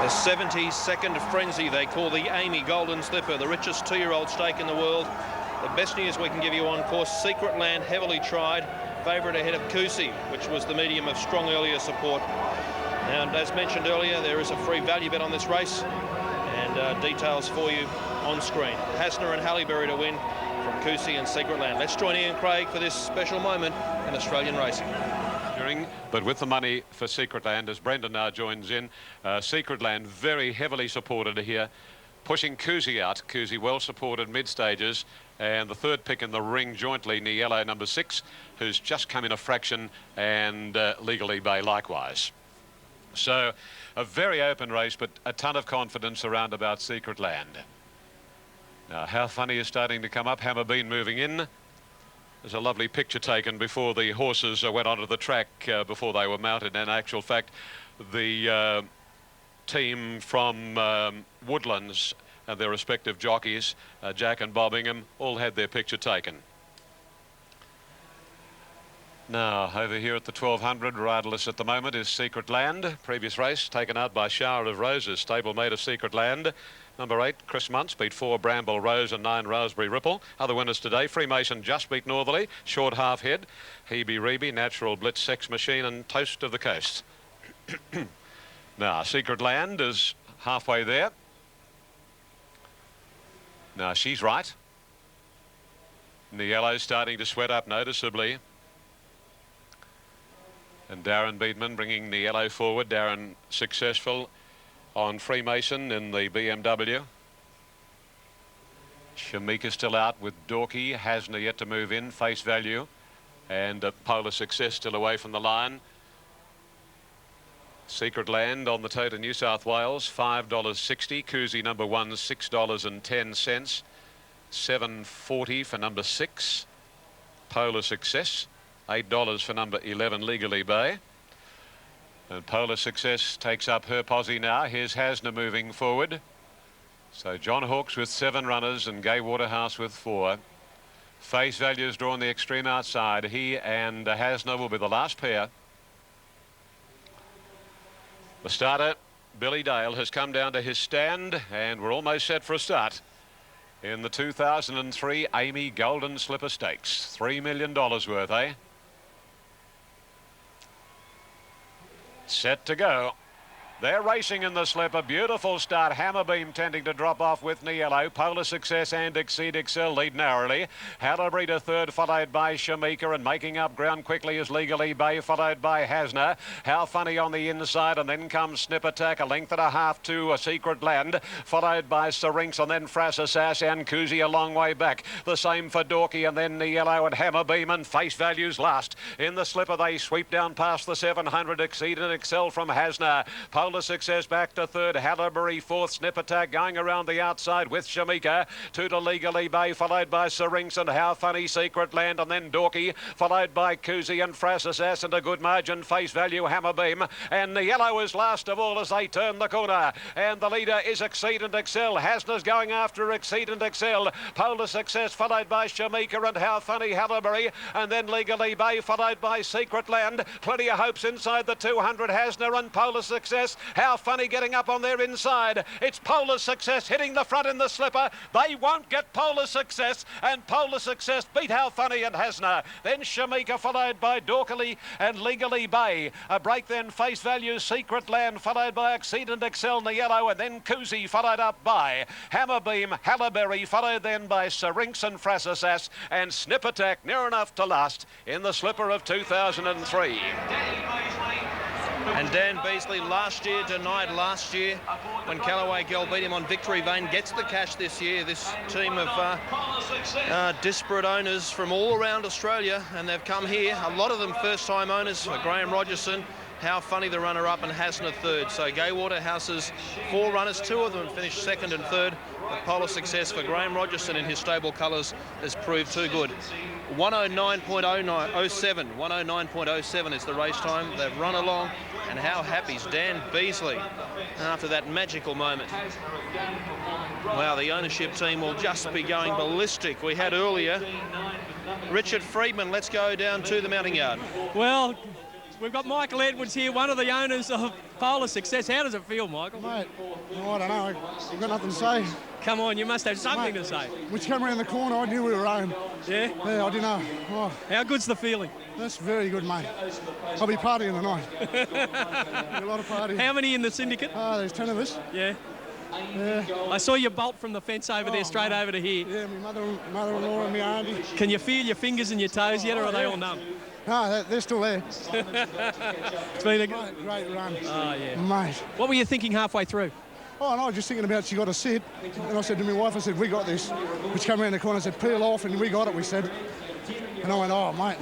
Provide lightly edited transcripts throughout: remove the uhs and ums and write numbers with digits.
The 72nd Frenzy, they call the Amy Golden Slipper, the richest 2-year-old stake in the world. The best news we can give you on course, Secret Land, heavily tried, favourite ahead of Kusi, which was the medium of strong earlier support. And as mentioned earlier, there is a free value bet on this race, and details for you on screen. Hasner and Haileybury to win from Kusi and Secret Land. Let's join Ian Craig for this special moment in Australian racing. But with the money for Secret Land, as Brendan now joins in, Secret Land very heavily supported here, pushing Kusi out. Kusi well supported mid-stages, and the third pick in the ring jointly, Niello number 6, who's just come in a fraction, and Legally Bay likewise. So a very open race, but a ton of confidence around about Secret Land. Now, How Funny is starting to come up. Hammer Bean moving in. There's a lovely picture taken before the horses went onto the track, before they were mounted. In actual fact, the team from Woodlands and their respective jockeys, Jack and Bob Ingham, all had their picture taken. Now, over here at the 1200, riderless at the moment is Secret Land. Previous race taken out by Shower of Roses, stablemate of Secret Land. Number 8, Chris Muntz, beat 4, Bramble Rose, and 9, Raspberry Ripple. Other winners today, Freemason just beat Northerly, Short Half Head, Hebe Rebe, Natural Blitz, Sex Machine, and Toast of the Coast. Now, Secret Land is halfway there. Now, she's right. The yellow's starting to sweat up noticeably. And Darren Beedman bringing the yellow forward. Darren successful on Freemason in the BMW. Shamika still out with Dorky. Hasner yet to move in. Face Value and Polar Success still away from the line. Secret Land on the toe to New South Wales, $5.60. Kusi number 1, $6.10. $7.40 for number 6. Polar Success, $8 for number 11, Legally Bay. And Polar Success takes up her posse now. Here's Hasner moving forward. So John Hawkes with 7 runners and Gay Waterhouse with 4. Face Value's drawn the extreme outside. He and Hasner will be the last pair. The starter, Billy Dale, has come down to his stand, and we're almost set for a start in the 2003 Amy Golden Slipper Stakes. $3 million worth, eh? Set to go. They're racing in the slipper. Beautiful start. Hammerbeam tending to drop off with Niello. Polar Success and Exceed Excel lead narrowly. Haileybury to third, followed by Shamika, and making up ground quickly is Legally Bay, followed by Hasner. How Funny on the inside, and then comes Snip Attack, a length and a half to a Secret Land, followed by Syrinx, and then Frassasass and Kusi a long way back. The same for Dorky, and then Niello and Hammerbeam, and Face Value's last. In the slipper, they sweep down past the 700, Exceed and Excel from Hasner. Polar Success back to third, Haileybury fourth, Snip Attack going around the outside with Shamika. 2 to Legally Bay, followed by Syrinx and How Funny, Secret Land, and then Dorky, followed by Kusi and Frassasass, and a good margin, Face Value, Hammerbeam, and the yellow is last of all as they turn the corner, and the leader is Exceed and Excel. Hasner's going after Exceed and Excel. Polar Success followed by Shamika and How Funny, Haileybury, and then Legally Bay, followed by Secret Land. Plenty of hopes inside the 200, Hasner and Polar Success. How Funny getting up on their inside. It's Polar Success hitting the front in the slipper. They won't get Polar Success, and Polar Success beat How Funny and Hasner. Then Shamika followed by Dorkily and Legally Bay. A break then, Face Value, Secret Land, followed by Exceed and Excel in the yellow, and then Kusi followed up by Hammerbeam, Haileybury, followed then by Syrinx and Frassasass, and Snip Attack near enough to last in the slipper of 2003. And Dan Beasley last year, denied last year when Callaway Girl beat him on Victory Vane, gets the cash this year. This team of disparate owners from all around Australia, and they've come here. A lot of them first-time owners for Graham Rogerson. How Funny the runner-up, and Hasner third. So Gay Waterhouse's 4 runners, 2 of them finished second and third. The Polar Success for Graham Rogerson in his stable colours has proved too good. 109.07. 109.07 is the race time. They've run along, and how happy's Dan Beasley after that magical moment. Wow, the ownership team will just be going ballistic. We had earlier Richard Friedman. Let's go down to the mounting yard. Well, We've got Michael Edwards here, one of the owners of Polar Success. How does it feel, Michael? Mate, I don't know. I've got nothing to say. Come on, you must have something to say. When you come around the corner, I knew we were owned. Yeah? Yeah, I didn't know. Oh, How good's the feeling? that's very good, mate. I'll be partying tonight. A lot of partying. How many in the syndicate? There's 10 of us. Yeah. Yeah. I saw you bolt from the fence over there straight over to here. Yeah, my mother-in-law and my auntie. Can you feel your fingers and your toes yet, or are they all numb? No, they're still there. It's been a Great run. Oh, yeah. Mate. What were you thinking halfway through? Oh, and I was just thinking about she got a sit. And I said to my wife, I said, we got this. Which came around the corner and said, peel off, and we got it, we said. And I went, oh, mate.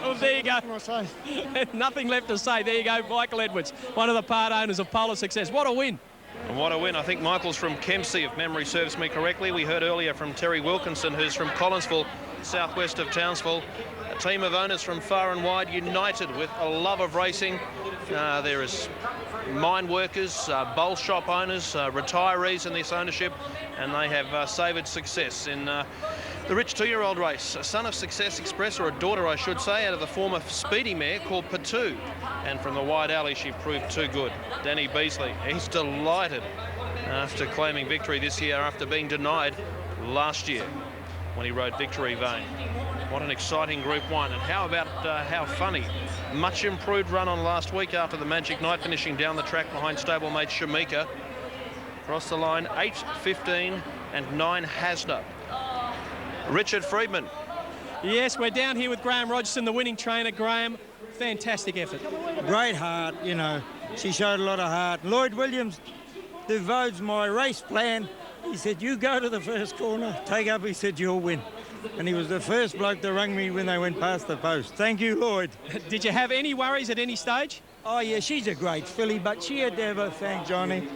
Well, there you go. What can I say? Nothing left to say. There you go, Michael Edwards, one of the part owners of Polar Success. What a win. And what a win. I think Michael's from Kempsey, if memory serves me correctly. We heard earlier from Terry Wilkinson, who's from Collinsville, southwest of Townsville. A team of owners from far and wide, united with a love of racing. There is mine workers, bowl shop owners, retirees in this ownership, and they have savoured success in the Rich 2-year-old race. A son of Success Express, or a daughter I should say, out of the former speedy mare called Patu. And from the wide alley she proved too good. Danny Beasley, he's delighted after claiming victory this year after being denied last year when he rode Victory Vane. What an exciting Group 1, and how about how funny. Much improved run on last week after the Magic Night, finishing down the track behind stablemate Shamika. Across the line, 8.15 and 9 Hasna. Richard Freedman. Yes, we're down here with Graham Rogerson, the winning trainer. Graham, fantastic effort. Great heart, you know. She showed a lot of heart. Lloyd Williams devotes my race plan. He said, you go to the first corner, take up, he said, you'll win. And he was the first bloke that rang me when they went past the post. Thank you, Lloyd. Did you have any worries at any stage? Oh, yeah, she's a great filly, but she had to have a thank Johnny.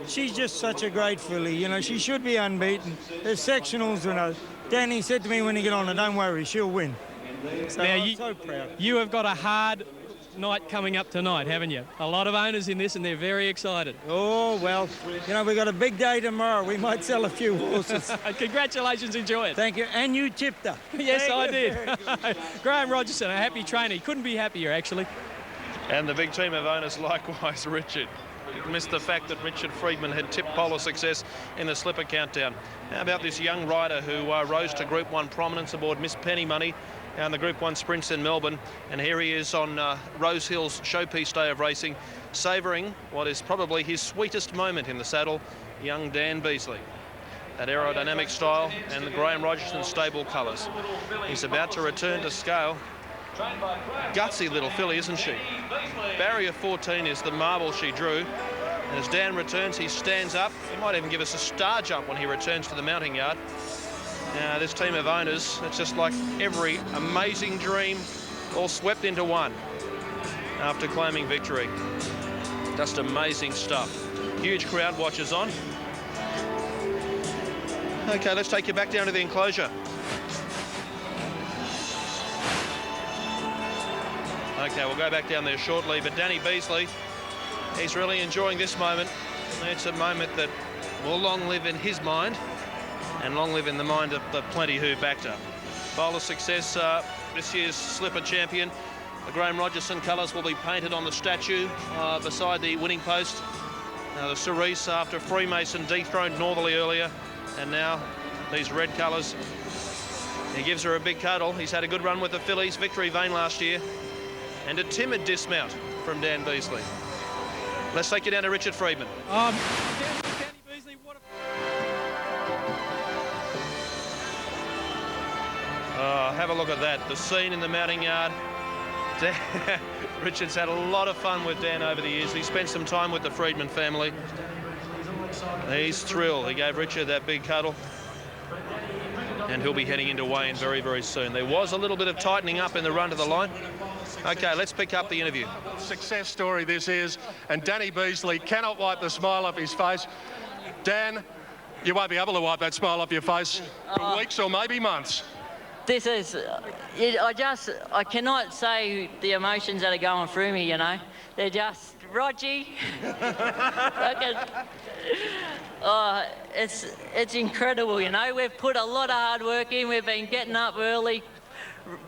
She's just such a great filly, you know. She should be unbeaten. There's sectionals, you know. Danny said to me when he get on her, don't worry, she'll win. So Now, I'm so proud. You have got a hard night coming up tonight, haven't you? A lot of owners in this, and they're very excited. Oh, well, you know, we've got a big day tomorrow. We might sell a few horses. Congratulations, enjoy it. Thank you. And you tipped her. Yes, I did. Graham Rogerson, a happy trainer. He couldn't be happier, actually. And the big team of owners likewise, Richard. Missed the fact that Richard Freedman had tipped Polar Success in the slipper countdown. How about this young rider who rose to Group 1 prominence aboard Miss Penny Money and the Group 1 sprints in Melbourne, and here he is on Rose Hill's showpiece day of racing, savouring what is probably his sweetest moment in the saddle, young Dan Beasley. That aerodynamic style and the Graham Rogerson stable colours. He's about to return to scale. Gutsy little filly, isn't she? Barrier 14 is the marble she drew. And as Dan returns, he stands up. He might even give us a star jump when he returns to the mounting yard. Now, this team of owners, it's just like every amazing dream all swept into one after claiming victory. Just amazing stuff. Huge crowd watchers on. Okay, let's take you back down to the enclosure. Okay, we'll go back down there shortly, but Danny Beasley, he's really enjoying this moment. It's a moment that will long live in his mind and long live in the mind of the plenty who backed her. Polar Success, this year's slipper champion. The Graham Rogerson colours will be painted on the statue beside the winning post. The cerise after Freemason dethroned Northerly earlier, and now these red colours. He gives her a big cuddle. He's had a good run with the fillies, Victory Vane last year, and a timid dismount from Dan Beasley. Let's take you down to Richard Freedman. Danny Beasley, what a... Have a look at that. The scene in the mounting yard. Richard's had a lot of fun with Dan over the years. He spent some time with the Freedman family. He's thrilled. He gave Richard that big cuddle. And he'll be heading into weigh-in very, very soon. There was a little bit of tightening up in the run to the line. Okay, let's pick up the interview. Success story this is, and Danny Beasley cannot wipe the smile off his face. Dan, you won't be able to wipe that smile off your face for weeks or maybe months. This is, I cannot say the emotions that are going through me, you know. They're just, Rogie. It's incredible, you know. We've put a lot of hard work in. We've been getting up early,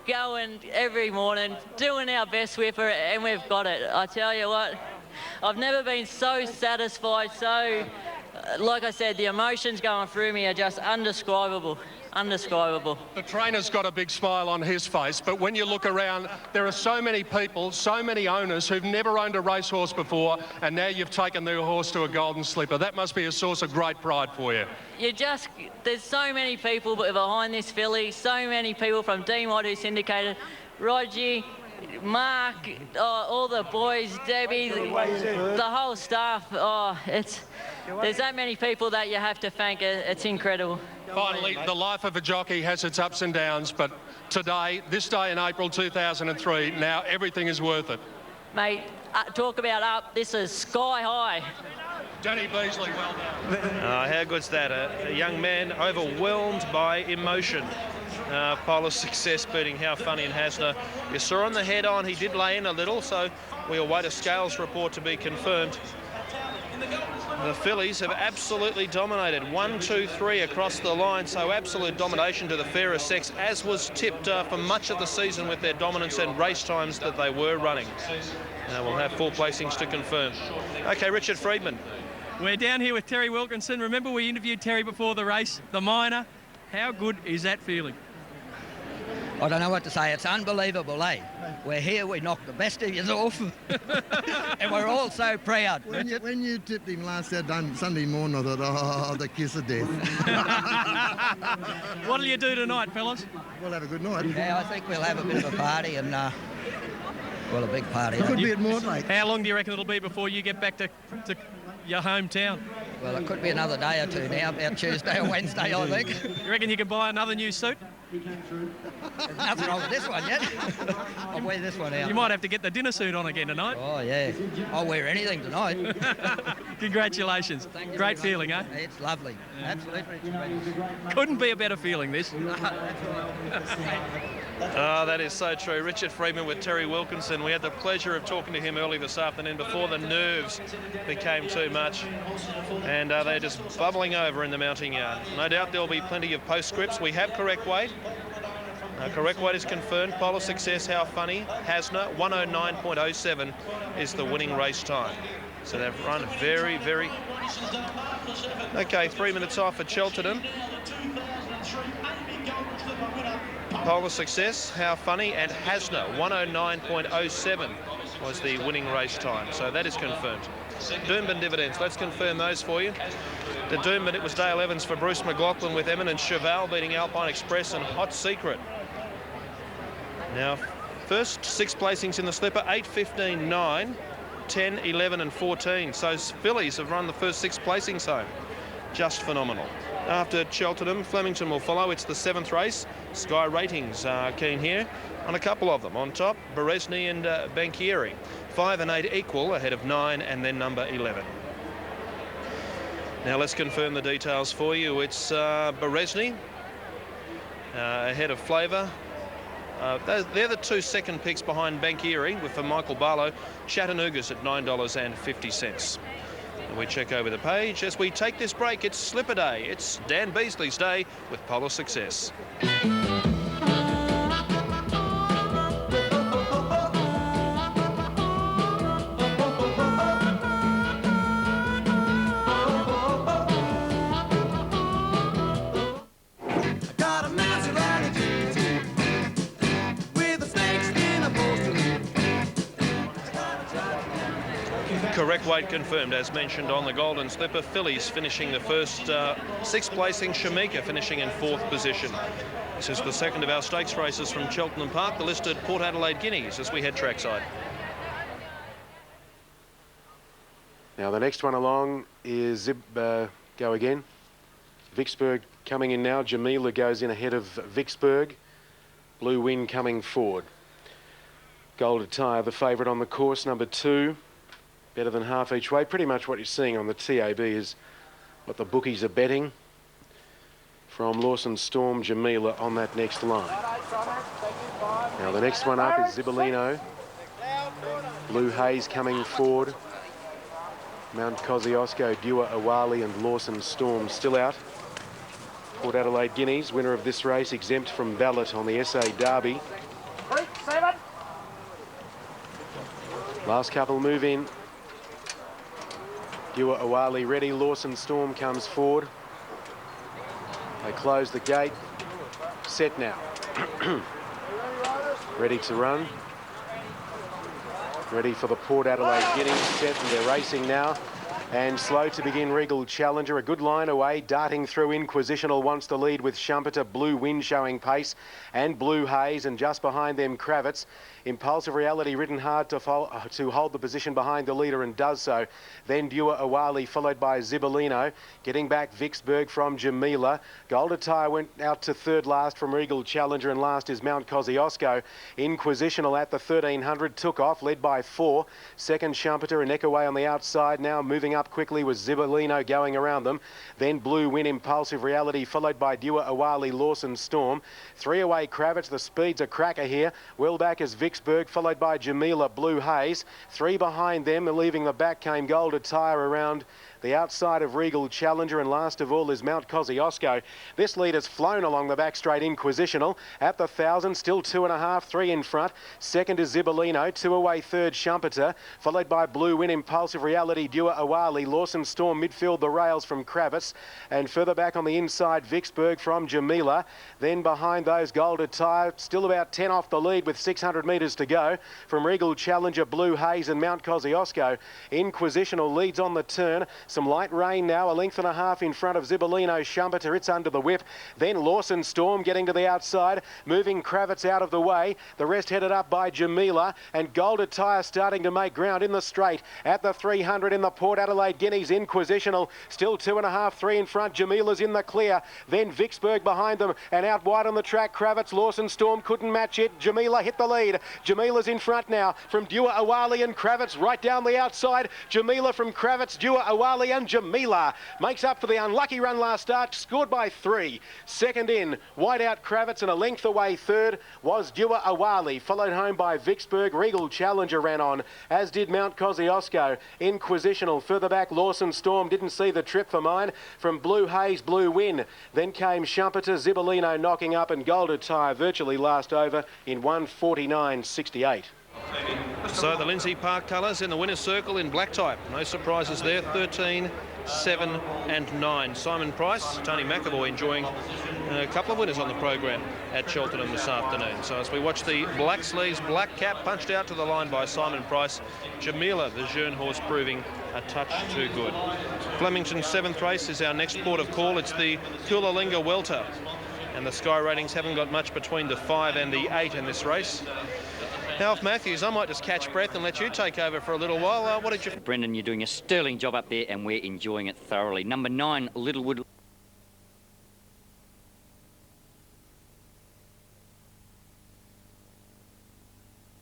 going every morning, doing our best with her, and we've got it. I tell you what, I've never been so satisfied, so, like I said, the emotions going through me are just indescribable. Indescribable. The trainer's got a big smile on his face, but when you look around, there are so many people, so many owners who've never owned a racehorse before, and now you've taken their horse to a Golden Slipper. That must be a source of great pride for you. There's so many people behind this filly, so many people from Dean White who syndicated, Roger, Mark, all the boys, Debbie, the whole staff. There's that many people that you have to thank. It's incredible. Finally, the life of a jockey has its ups and downs, but today, this day in April 2003, now everything is worth it. Mate, talk about up. This is sky high. Danny Beasley, well done. How good's that? A young man overwhelmed by emotion. Polar Success beating How Funny and Hasna. You saw on the head-on, he did lay in a little, so we await a scales report to be confirmed. The fillies have absolutely dominated. 1, 2, 3 across the line, so absolute domination to the fairer sex, as was tipped for much of the season with their dominance and race times that they were running. We'll have 4 placings to confirm. Okay, Richard Freedman. We're down here with Terry Wilkinson. Remember we interviewed Terry before the race, the minor. How good is that feeling? I don't know what to say. It's unbelievable, eh? We're here, we knocked the best of you off, and we're all so proud. When you tipped him last Sunday morning, I thought, oh, the kiss of death. What'll you do tonight, fellas? We'll have a good night. Yeah, I think we'll have a bit of a party, and, well, a big party. It could be at Mortlake. How long do you reckon it'll be before you get back to your hometown? Well, it could be another day or two now, about Tuesday or Wednesday, I think. You reckon you can buy another new suit? There's nothing wrong with this one yet. I'll wear this one out. You might have to get the dinner suit on again tonight. Oh, yeah. I'll wear anything tonight. Congratulations. Great feeling, eh? It's lovely. Absolutely. Couldn't be a better feeling, this. Oh, that is so true. Richard Freedman with Terry Wilkinson. We had the pleasure of talking to him early this afternoon before the nerves became too much. And they're just bubbling over in the mounting yard. No doubt there'll be plenty of postscripts. We have correct weight. Correct weight is confirmed. Polar Success, How Funny, Hasna, 109.07 is the winning race time. So they've run very, very... Okay, 3 minutes off at Cheltenham. Polar Success, How Funny, and Hasna, 109.07 was the winning race time. So that is confirmed. Doomben dividends, let's confirm those for you. The Doomben, it was Dale Evans for Bruce McLaughlin with Eminent Cheval beating Alpine Express and Hot Secret. Now, first 6 placings in the slipper, 8, 15, 9, 10, 11 and 14. So fillies have run the first 6 placings home. Just phenomenal. After Cheltenham, Flemington will follow. It's the 7th race. Sky Ratings are keen here on a couple of them. On top, Beresny and Bankieri. 5 and 8 equal ahead of 9 and then number 11. Now let's confirm the details for you. It's Beresny ahead of Flavour. They're the 2 second picks behind Bankieri with for Michael Barlow. Chattanooga's at $9.50. And we check over the page. As we take this break, it's Slipper Day. It's Dan Beasley's day with Polar Success. Correct weight confirmed, as mentioned on the Golden Slipper. Fillies finishing the first 6th placing. Shamika finishing in 4th position. This is the second of our stakes races from Cheltenham Park, the listed Port Adelaide Guineas, as we head trackside. Now the next one along is Go Again. Vicksburg coming in now. Jamila goes in ahead of Vicksburg. Blue Wind coming forward. Gold Attire, the favourite on the course, number 2. Better than half each way. Pretty much what you're seeing on the TAB is what the bookies are betting. From Lawson Storm, Jamila on that next line. Now the next one up is Zibolino. Blue Haze coming forward. Mount Kosciuszko, Dua Awali and Lawson Storm still out. Port Adelaide Guineas, winner of this race, exempt from ballot on the SA Derby. Last couple move in. Dua Awali ready. Lawson Storm comes forward. They close the gate. Set now. Ready to run. Ready for the Port Adelaide Guineas. Set, and they're racing now. And slow to begin, Regal Challenger. A good line away, darting through. Inquisitional wants the lead with Schumpeter. Blue Wind showing pace, and Blue Haze, and just behind them Kravitz. Impulsive Reality ridden hard to hold the position behind the leader, and does so. Then Dua Awali, followed by Zibolino. Getting back Vicksburg from Jamila. Gold Attire went out to third last from Regal Challenger, and last is Mount Kosciuszko. Inquisitional at the 1300 took off, led by 4. Second Schumpeter and Ekaway on the outside. Now moving up quickly was Zibolino going around them. Then Blue Win, Impulsive Reality, followed by Dua Awali, Lawson Storm. 3 away Kravitz. The speed's a cracker here. Well back is Vicksburg, followed by Jamila, Blue Haze. 3 behind them, leaving the back came Gold Attire around the outside of Regal Challenger, and last of all is Mount Kosciuszko. This lead has flown along the back straight. Inquisitional at the 1000, still 2.5, 3 in front. Second is Zibolino, 2 away third Schumpeter, followed by Blue Win, Impulsive Reality, Dua Awali, Lawson Storm, midfield the rails from Kravitz, and further back on the inside Vicksburg from Jamila. Then behind those Gold Attire, still about 10 off the lead with 600 metres to go from Regal Challenger, Blue Haze and Mount Kosciuszko. Inquisitional leads on the turn. Some light rain now, 1.5 lengths in front of Zibolino, Schumpeter. It's under the whip. Then Lawson Storm getting to the outside, moving Kravitz out of the way. The rest headed up by Jamila, and Gold Attire starting to make ground in the straight. At the 300 in the Port Adelaide Guineas, Inquisitional still 2.5, 3 in front. Jamila's in the clear. Then Vicksburg behind them, and out wide on the track Kravitz. Lawson Storm couldn't match it. Jamila hit the lead. Jamila's in front now from Dua Awali and Kravitz right down the outside. Jamila from Kravitz, Dua Awali and Jamila makes up for the unlucky run last start, scored by 3. Second in, wide out Kravitz, and a length away third was Dua Awali, followed home by Vicksburg. Regal Challenger ran on, as did Mount Kosciuszko. Inquisitional further back, Lawson Storm didn't see the trip for mine from Blue Haze, Blue Win. Then came Schumpeter, Zibolino knocking up, and Gold Attire virtually last over in 1:49.68. So the Lindsay Park colours in the winner's circle in black type. No surprises there. 13, 7 and 9. Simon Price, Tony McAvoy enjoying a couple of winners on the program at Cheltenham this afternoon. So as we watch the black sleeves, black cap punched out to the line by Simon Price. Jamila, the Jeune horse, proving a touch too good. Flemington's 7th race is our next port of call. It's the Coolangatta Welter. And the Sky ratings haven't got much between the 5 and the 8 in this race. Alf Matthews, I might just catch breath and let you take over for a little while. What did you... Brendan, you're doing a sterling job up there, and we're enjoying it thoroughly. Number 9, Littlewood.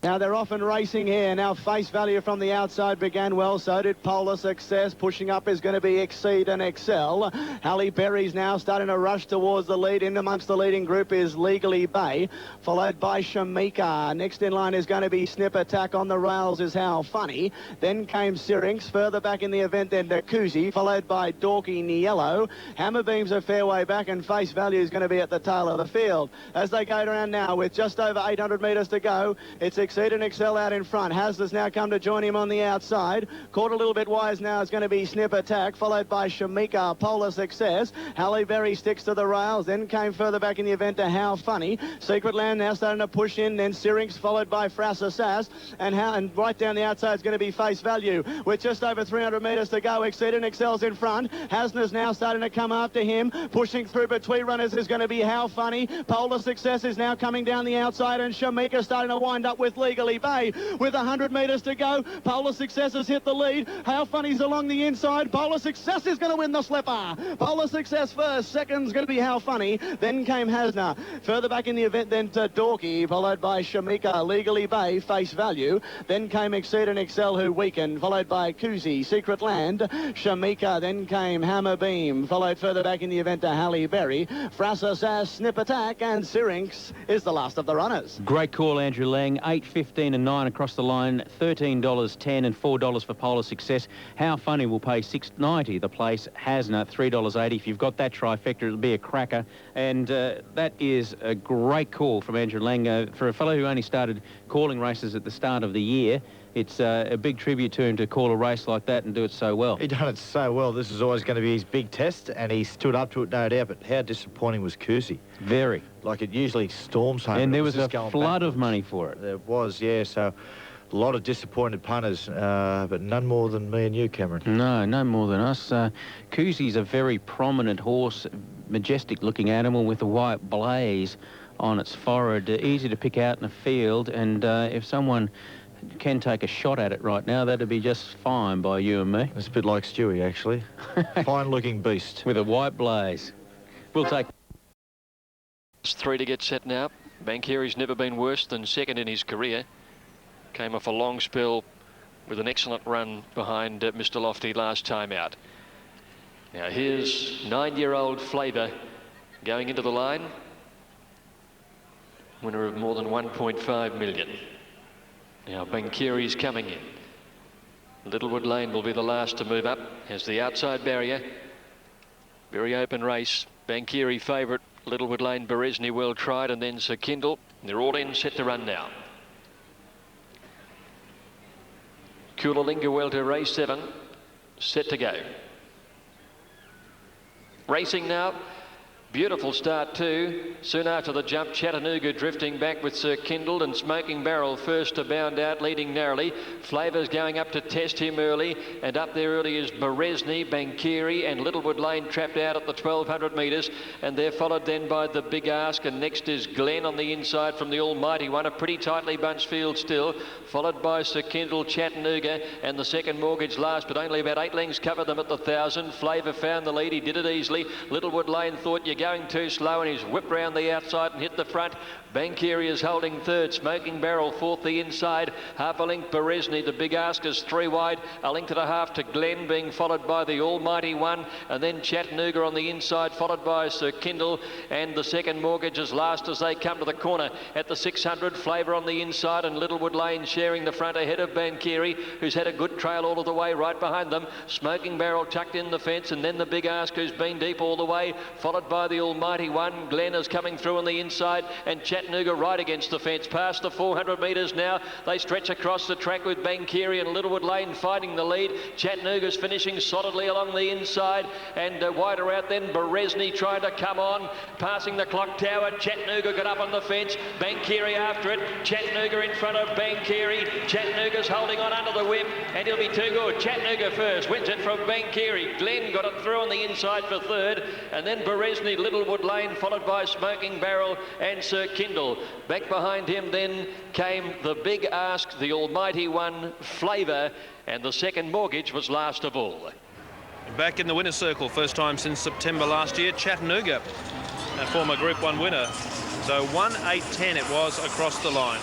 Now they're off and racing here. Now Face Value from the outside began well. So did Polar Success. Pushing up is going to be Exceed and Excel. Halle Berry's now starting to rush towards the lead. In amongst the leading group is Legally Bay, followed by Shamika. Next in line is going to be Snip Attack. On the rails is How Funny. Then came Syrinx. Further back in the event then Nakuzi, followed by Dorky Niello. Hammerbeam's a fair way back, and Face Value is going to be at the tail of the field. As they go around now with just over 800 metres to go, it's Exceed and Excel out in front. Hasler's now come to join him on the outside. Caught a little bit wise now is going to be Snip Attack, followed by Shamika, Polar Success. Halle Berry sticks to the rails. Then came further back in the event to How Funny. Secret Land now starting to push in. Then Syrinx, followed by Frasser Sass. And right down the outside is going to be Face Value. With just over 300 metres to go, Exceed and Excel's in front. Hasner's now starting to come after him. Pushing through between runners is going to be How Funny. Polar Success is now coming down the outside, and Shamika starting to wind up with Legally Bay. With 100 metres to go, Polar Success has hit the lead. How Funny's along the inside. Polar Success is going to win the slipper. Polar Success first. Second's going to be How Funny. Then came Hasner. Further back in the event then to Dorky, followed by Shamika, Legally Bay, Face Value. Then came Exceed and Excel, who weakened, followed by Kuzi, Secret Land, Shamika. Then came Hammer Beam, followed further back in the event to Halle Berry. Frasser Sass, Snip Attack, and Syrinx is the last of the runners. Great call, Andrew Lang. 850. 15 and 9 across the line, $13.10 and $4 for Polar Success. How Funny will pay $6.90. The place has no $3.80. If you've got that trifecta, it'll be a cracker. And that is a great call from Andrew Lang. For a fellow who only started calling races at the start of the year, it's a big tribute to him to call a race like that and do it so well. He done it so well. This is always going to be his big test, and he stood up to it, no doubt. But how disappointing was Cousy? Very. Like, it usually storms home. And there was a flood of money for it. There was, yeah. So a lot of disappointed punters, but none more than me and you, Cameron. No more than us. Cousy's a very prominent horse, majestic-looking animal with a white blaze on its forehead, easy to pick out in a field, and if someone can take a shot at it right now, that'd be just fine by you and me. It's a bit like Stewie, actually. Fine-looking beast. With a white blaze. We'll take... It's 3 to get set now. Bankieri's never been worse than second in his career. Came off a long spell with an excellent run behind Mr. Lofty last time out. Now here's 9-year-old Flavour going into the line. Winner of more than 1.5 million. Now Bankieri's coming in. Littlewood Lane will be the last to move up. Has the outside barrier. Very open race. Bankieri favourite. Littlewood Lane, Beresney well tried, and then Sir Kindle. They're all in, set to run now. Coolalinga Welter, race 7, set to go. Racing now. Beautiful start too. Soon after the jump, Chattanooga drifting back with Sir Kindle, and Smoking Barrel first to bound out, leading narrowly. Flavour's going up to test him early, and up there early is Beresney, Bankieri, and Littlewood Lane trapped out at the 1,200 metres, and they're followed then by the Big Ask, and next is Glen on the inside from the Almighty One, a pretty tightly bunched field still, followed by Sir Kindle, Chattanooga, and the Second Mortgage last, but only about 8 lengths cover them at the 1,000. Flavour found the lead, he did it easily. Littlewood Lane thought you're going too slow, and he's whipped round the outside and hit the front. Bankieri is holding third. Smoking Barrel fourth the inside. Half a length Beresney. The Big Ask is 3 wide. A length and a half to Glen, being followed by the Almighty One, and then Chattanooga on the inside, followed by Sir Kindle, and the Second Mortgage is last as they come to the corner at the 600. Flavour on the inside, and Littlewood Lane sharing the front ahead of Bankieri, who's had a good trail all of the way right behind them. Smoking Barrel tucked in the fence, and then the Big Ask, who's been deep all the way, followed by the Almighty One. Glen is coming through on the inside, and Chattanooga right against the fence. Past the 400 metres now. They stretch across the track with Bankieri and Littlewood Lane fighting the lead. Chattanooga's finishing solidly along the inside, and wider out then Beresney trying to come on. Passing the clock tower. Chattanooga got up on the fence. Bankieri after it. Chattanooga in front of Bankieri. Chattanooga's holding on under the whip, and he'll be too good. Chattanooga first. Wins it from Bankieri. Glen got it through on the inside for third, and then Beresney, Littlewood Lane, followed by Smoking Barrel and Sir Kindle. Back behind him then came the Big Ask, the Almighty One, Flavour, and the Second Mortgage was last of all. Back in the winner's circle, first time since September last year, Chattanooga, a former Group 1 winner. So 1-8-10 it was across the line.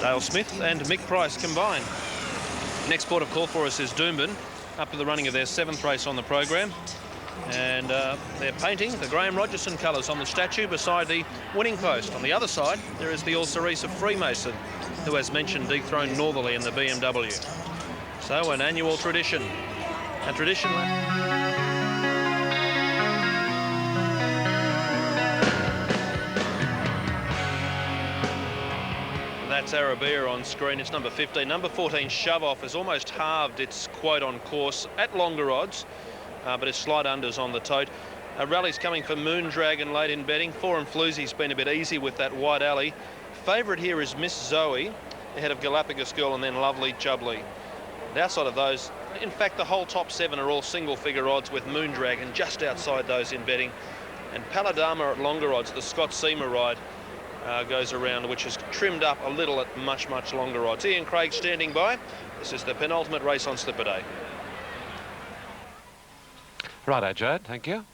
Dale Smith and Mick Price combined. Next port of call for us is Doomben, up to the running of their 7th race on the program. And they're painting the Graham Rogerson colours on the statue beside the winning post. On the other side, there is the All Cerise of Freemason, who, as mentioned, dethroned Northerly in the BMW. So an annual tradition. A tradition... That's Arabia on screen. It's number 15. Number 14, Shove Off, has almost halved its quote on course at longer odds. But it's slight unders on the tote. Rally's coming for Moondragon late in betting. 4 and Floozy's been a bit easy with that White Alley. Favourite here is Miss Zoe, ahead of Galapagos Girl and then Lovely Jubbly. And outside of those, in fact, the whole top 7 are all single-figure odds, with Moondragon just outside those in betting. And Paladama at longer odds, the Scott Seamer ride, goes around, which is trimmed up a little at much, much longer odds. Ian Craig standing by. This is the penultimate race on Slipper Day. Righto, Jade, thank you.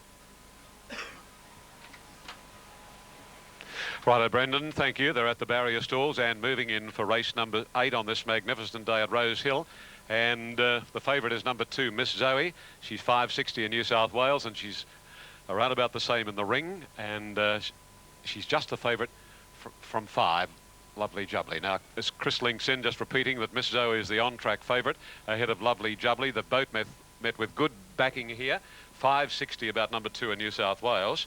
Righto, Brendan, thank you. They're at the barrier stalls and moving in for race number 8 on this magnificent day at Rose Hill. And the favourite is number 2, Miss Zoe. She's 560 in New South Wales, and she's around about the same in the ring. And she's just the favourite from 5. Lovely Jubbly. Now, as Chris links in, just repeating that Miss Zoe is the on-track favourite ahead of Lovely Jubbly. The boat met with good backing here. 5.60 about number 2 in New South Wales.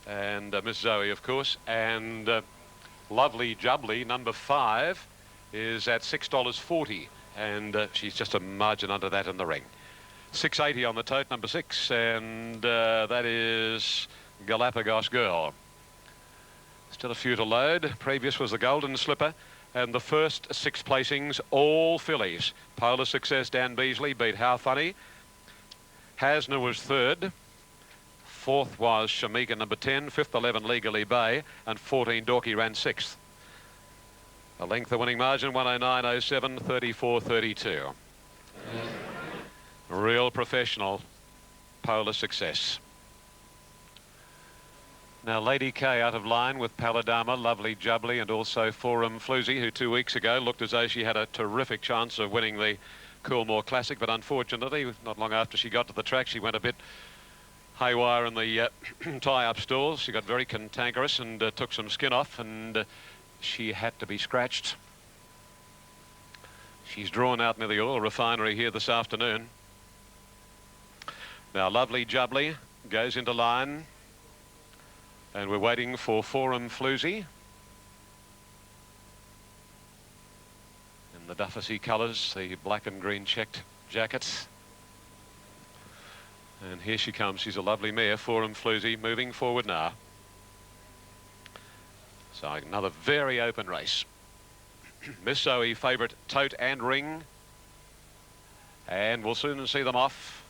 And Miss Zoe, of course. And Lovely Jubbly, number 5, is at $6.40. And she's just a margin under that in the ring. 6.80 on the tote, number 6. And that is Galapagos Girl. Still a few to load. Previous was the Golden Slipper. And the first 6 placings, all fillies. Polar Success, Dan Beasley, beat How Funny. Hasna was 3rd. 4th was Shamika, number 10. 5th, 11, Legally Bay. And 14, Dorky ran 6th. A length of winning margin, 109.07, 34.32. Real professional, Polar Success. Now, Lady K out of line with Paladama, Lovely Jubbly, and also Forum Floozy, who 2 weeks ago looked as though she had a terrific chance of winning the Coolmore Classic, but unfortunately, not long after she got to the track, she went a bit haywire in the tie-up stalls. She got very cantankerous and took some skin off, and she had to be scratched. She's drawn out near the oil refinery here this afternoon. Now, Lovely Jubbly goes into line. And we're waiting for Forum Floozy. In the Dufficy colours, the black and green checked jackets. And here she comes. She's a lovely mare, Forum Floozy, moving forward now. So another very open race. Miss Zoe, favourite, tote and ring. And we'll soon see them off.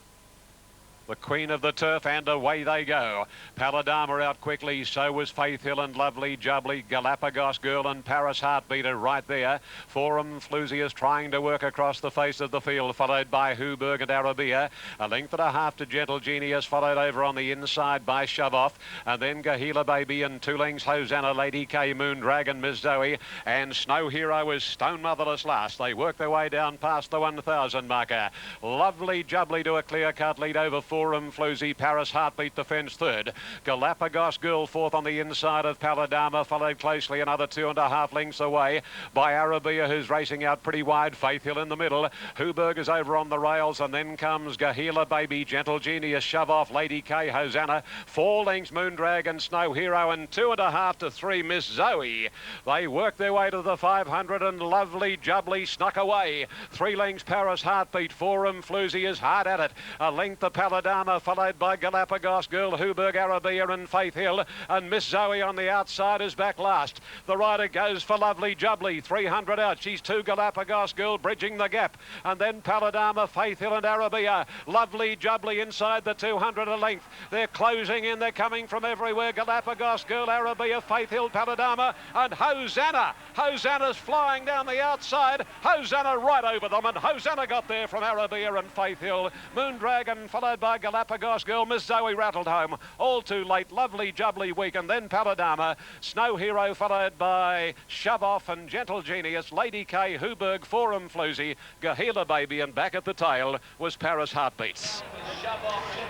The Queen of the Turf, and away they go. Paladama out quickly, so was Faith Hill and Lovely Jubbly. Galapagos Girl and Paris Heartbeater right there. Forum Floozy is trying to work across the face of the field, followed by Huberg and Arabia. A length and a half to Gentle Genius, followed over on the inside by Shove Off. And then Gahila Baby and 2 lengths, Hosanna, Lady K, Moon Dragon, Miss Zoe. And Snow Hero is Stone Motherless last. They work their way down past the 1,000 marker. Lovely Jubbly to a clear-cut lead over Forum Floozy. Paris Heartbeat defends 3rd. Galapagos Girl 4th on the inside of Paladama, followed closely another 2.5 lengths away by Arabia, who's racing out pretty wide. Faith Hill in the middle. Huberg is over on the rails, and then comes Gahila Baby, Gentle Genius, Shove Off, Lady K, Hosanna. 4 lengths Moon Dragon, Snow Hero, and 2.5 to 3 Miss Zoe. They work their way to the 500, and Lovely Jubbly snuck away. 3 lengths Paris Heartbeat. Forum Floozy is hard at it. A length of Paladama, followed by Galapagos Girl, Huberg, Arabia and Faith Hill, and Miss Zoe on the outside is back last. The rider goes for Lovely Jubbly, 300 out. She's 2 Galapagos Girl, bridging the gap, and then Paladama, Faith Hill and Arabia. Lovely Jubbly inside the 200 a length. They're closing in, they're coming from everywhere. Galapagos Girl, Arabia, Faith Hill, Paladama, and Hosanna. Hosanna's flying down the outside. Hosanna right over them, and Hosanna got there from Arabia and Faith Hill. Moon Dragon followed by Galapagos Girl. Miss Zoe rattled home. All too late. Lovely Jubbly weak, and then Paladama. Snow Hero followed by Shove Off and Gentle Genius. Lady K, Huberg, Forum Floozy, Gahila Baby, and back at the tail was Paris Heartbeats.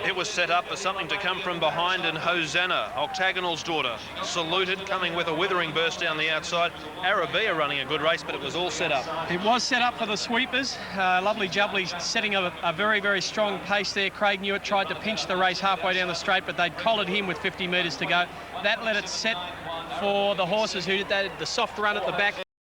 It was set up for something to come from behind, and Hosanna, Octagonal's daughter, saluted, coming with a withering burst down the outside. Arabia running a good race, but it was all set up. It was set up for the sweepers. Lovely Jubbly setting a very, very strong pace there. Craig Newitt tried to pinch the race halfway down the straight, but they'd collared him with 50 metres to go. That let it set for the horses who did the soft run at the back.